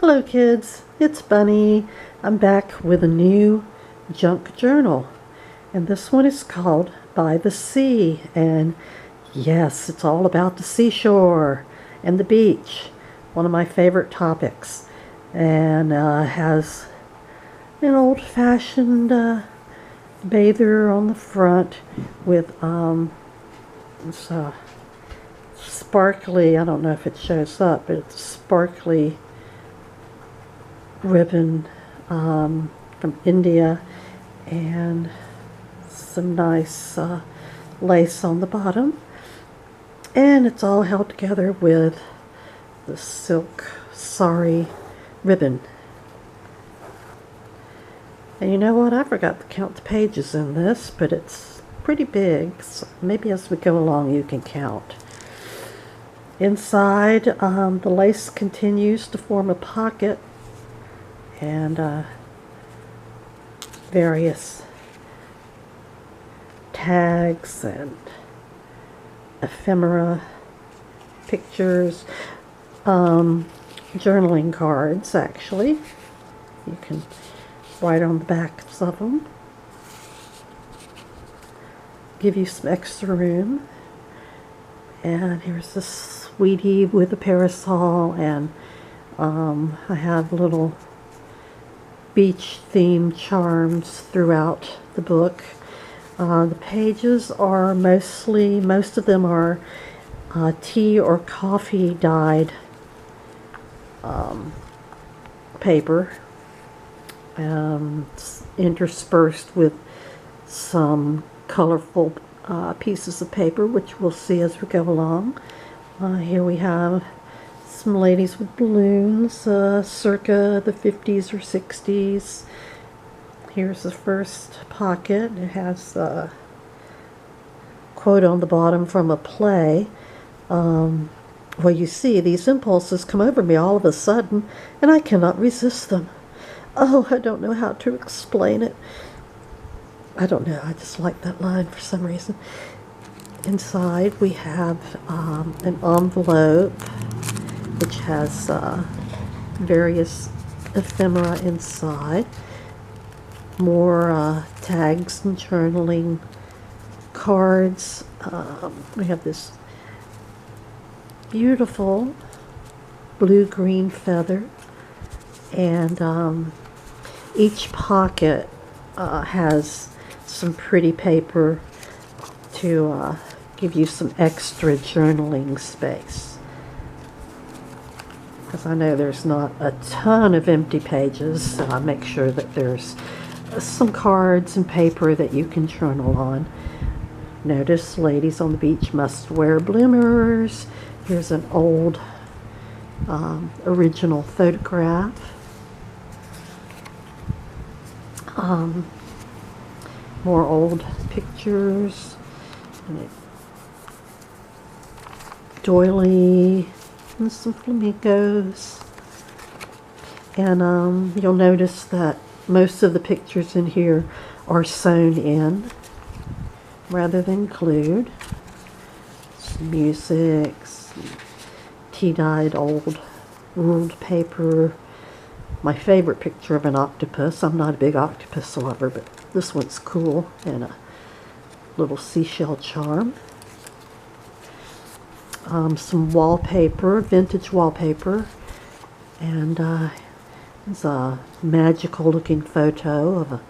Hello kids, it's Bunny. I'm back with a new junk journal, and this one is called By the Sea, and yes, it's all about the seashore and the beach, one of my favorite topics, and has an old-fashioned bather on the front with it's sparkly, I don't know if it shows up, but it's sparkly ribbon from India, and some nice lace on the bottom, and it's all held together with the silk sari ribbon. And you know what, I forgot to count the pages in this, but it's pretty big, so maybe as we go along you can count. Inside, the lace continues to form a pocket, and various tags and ephemera, pictures, journaling cards actually. You can write on the backs of them. Give you some extra room. And here's the sweetie with a parasol, and I have little beach themed charms throughout the book. The pages are most of them are tea or coffee dyed paper, interspersed with some colorful pieces of paper, which we'll see as we go along. Here we have some ladies with balloons, circa the 50s or 60s. Here's the first pocket. It has a quote on the bottom from a play. Well, you see, these impulses come over me all of a sudden, and I cannot resist them. Oh, I don't know how to explain it. I don't know, I just like that line for some reason. Inside we have an envelope which has various ephemera inside, more tags and journaling cards. We have this beautiful blue-green feather, and each pocket has some pretty paper to give you some extra journaling space, because I know there's not a ton of empty pages, so I make sure that there's some cards and paper that you can journal on. Notice ladies on the beach must wear bloomers. Here's an old original photograph. More old pictures, doily, and some flamingos. And you'll notice that most of the pictures in here are sewn in rather than glued. Some music, some tea-dyed old ruled paper. My favorite picture of an octopus. I'm not a big octopus lover, but this one's cool, and a little seashell charm. Some wallpaper, vintage wallpaper, and it's a magical looking photo of a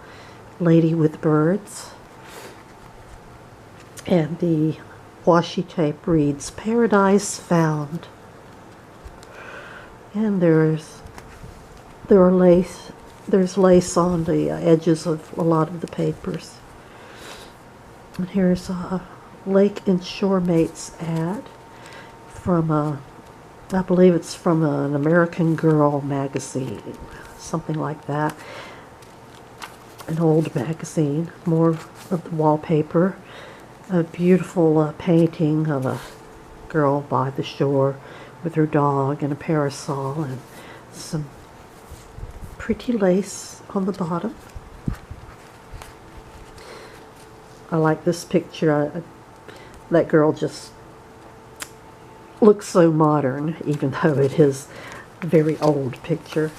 lady with birds. And the washi tape reads, "Paradise Found." And there's lace on the edges of a lot of the papers. And here's a Lake and Shore Mates ad from I believe it's from an American Girl magazine, something like that. An old magazine. More of the wallpaper. A beautiful painting of a girl by the shore with her dog and a parasol, and some pretty lace on the bottom. I like this picture. That girl just looks so modern, even though it is a very old picture.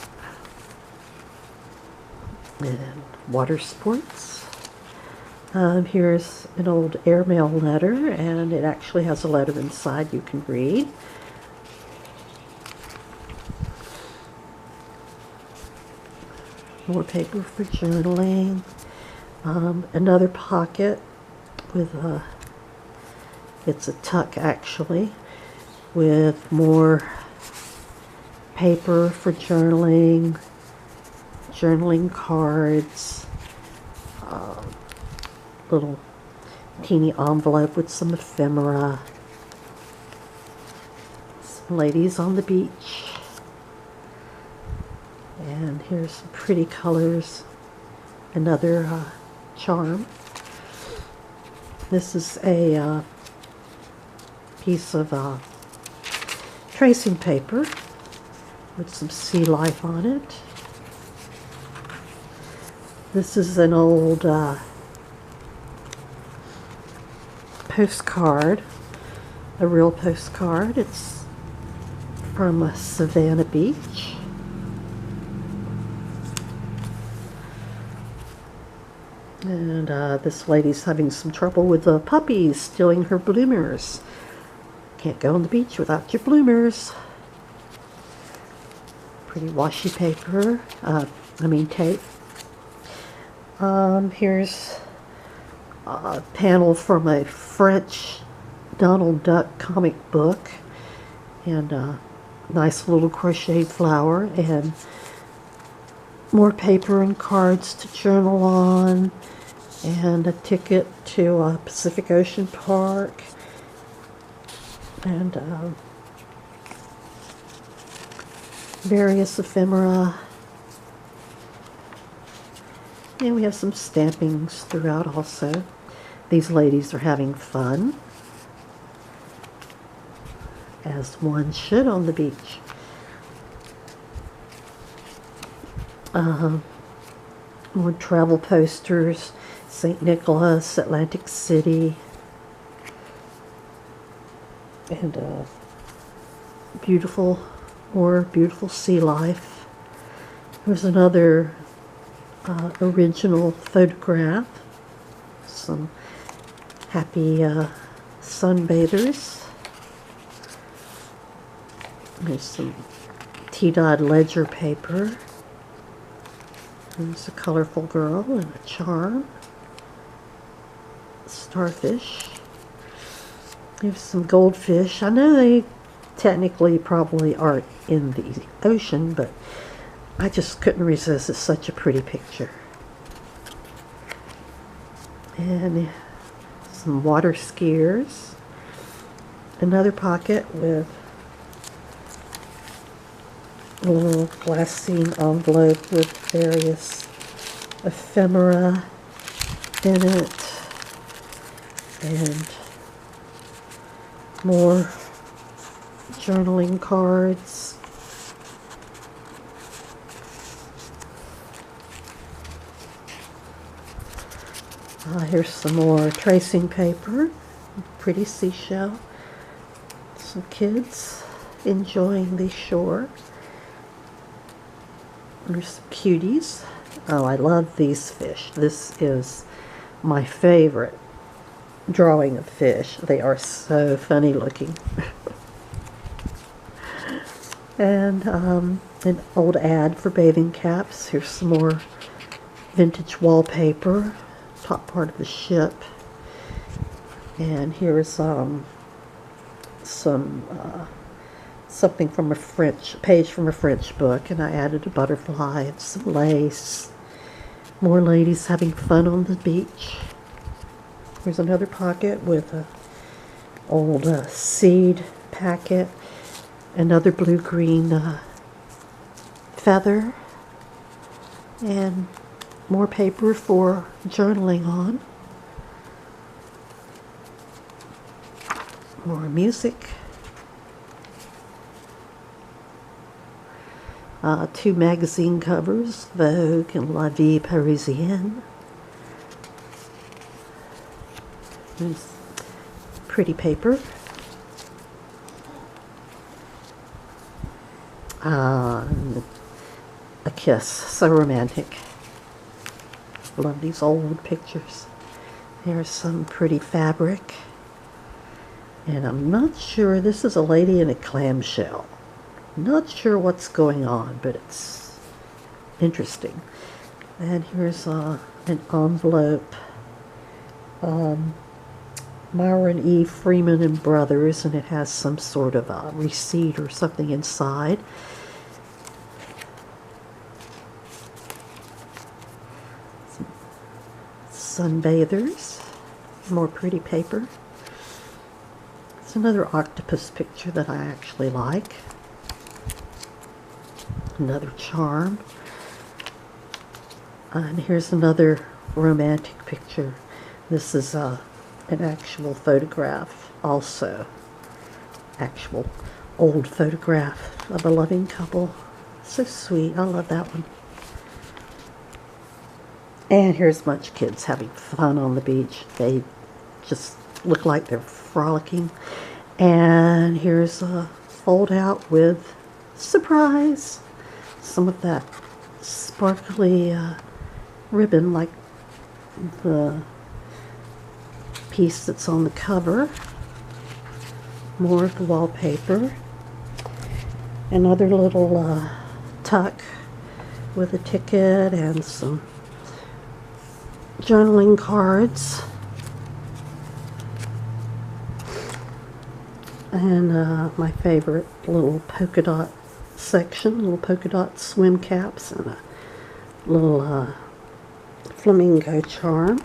And water sports. Here's an old airmail letter, and it actually has a letter inside you can read. More paper for journaling. Another pocket with it's a tuck actually, with more paper for journaling, journaling cards, little teeny envelope with some ephemera, some ladies on the beach, and here's some pretty colors, another charm. This is a piece of tracing paper with some sea life on it. This is an old postcard, a real postcard. It's from Savannah Beach. And this lady's having some trouble with the puppies stealing her bloomers. Can't go on the beach without your bloomers. Pretty washi paper, tape. Here's a panel from a French Donald Duck comic book, and a nice little crocheted flower, and more paper and cards to journal on, and a ticket to Pacific Ocean Park, and various ephemera. And we have some stampings throughout also. These ladies are having fun, as one should on the beach. More travel posters, St. Nicholas, Atlantic City, and more beautiful sea life. There's another original photograph, some happy sunbathers. There's some tea-dyed ledger paper. There's a colorful girl and a charm. Starfish. There's some goldfish. I know they technically probably aren't in the ocean, but I just couldn't resist. It's such a pretty picture. And some water skiers. Another pocket with a little glassine envelope with various ephemera in it, and more journaling cards. Here's some more tracing paper, pretty seashell, some kids enjoying the shore. There's some cuties. Oh, I love these fish. This is my favorite drawing of fish. They are so funny looking. And an old ad for bathing caps. Here's some more vintage wallpaper, top part of the ship. And here's something from a page from a French book, and I added a butterfly and some lace. More ladies having fun on the beach. Here's another pocket with a old seed packet, another blue-green feather, and more paper for journaling on. More music. Two magazine covers, Vogue and La Vie Parisienne. There's pretty paper. And a kiss. So romantic. Love these old pictures. There's some pretty fabric. And I'm not sure, this is a lady in a clamshell. Not sure what's going on, but it's interesting. And here's an envelope. Myron E. Freeman and Brothers, and it has some sort of a receipt or something inside. Sunbathers, more pretty paper. It's another octopus picture that I actually like. Another charm. And here's another romantic picture. This is an actual photograph also. Actual old photograph of a loving couple. So sweet. I love that one. And here's a bunch of kids having fun on the beach. They just look like they're frolicking. And here's a fold out with, surprise, some of that sparkly ribbon like the piece that's on the cover. More of the wallpaper. Another little tuck with a ticket and some journaling cards. And my favorite little polka dot section, little polka dot swim caps and a little flamingo charm.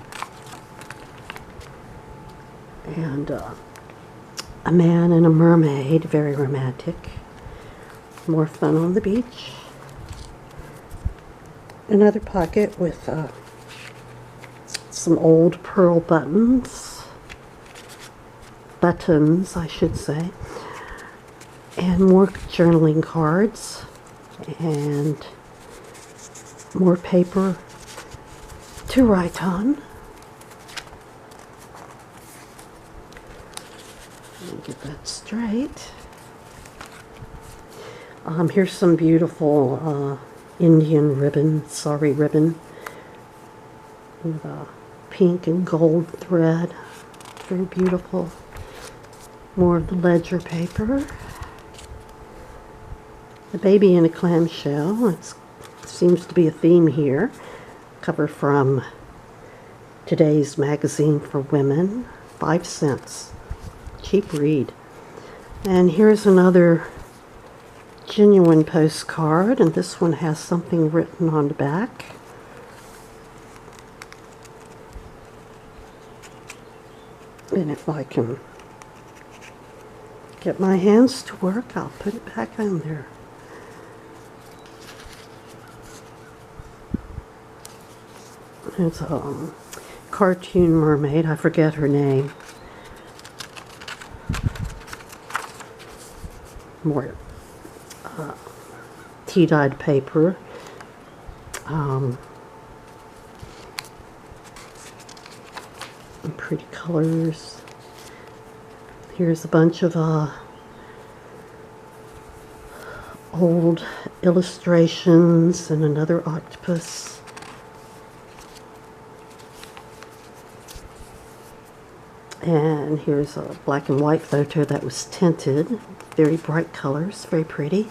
And a man and a mermaid, very romantic. More fun on the beach. Another pocket with some old pearl buttons, I should say, and more journaling cards, and more paper to write on. Let me get that straight. Here's some beautiful Indian ribbon, sari ribbon, with pink and gold thread. Very beautiful. More of the ledger paper. The baby in a clamshell. It seems to be a theme here. Cover from Today's Magazine for Women. 5 cents. Cheap read. And here's another genuine postcard, and this one has something written on the back. And if I can get my hands to work, I'll put it back on there. It's a cartoon mermaid. I forget her name. More tea-dyed paper. Pretty colors. Here's a bunch of old illustrations and another octopus. And here's a black and white photo that was tinted. Very bright colors, very pretty.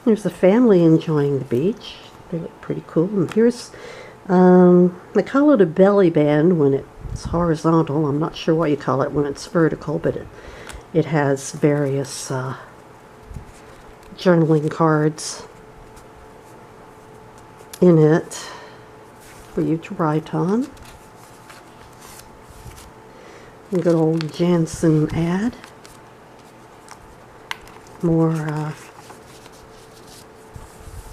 There's a family enjoying the beach. They look pretty cool. And here's, they call it a belly band when it's horizontal. I'm not sure what you call it when it's vertical, but it has various journaling cards in it for you to write on. A good old Jansen ad. More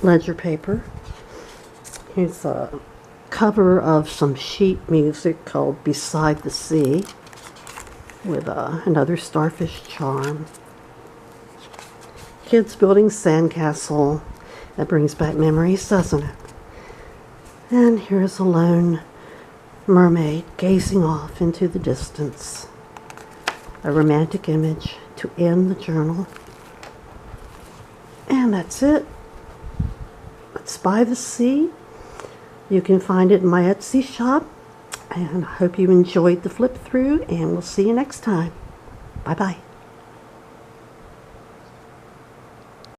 ledger paper. Here's a cover of some sheet music called Beside the Sea with another starfish charm. Kids building sandcastle. That brings back memories, doesn't it? And here's a lone mermaid gazing off into the distance. a romantic image to end the journal. And that's it. It's by the sea. You can find it in my Etsy shop. And I hope you enjoyed the flip through, and we'll see you next time. Bye-bye.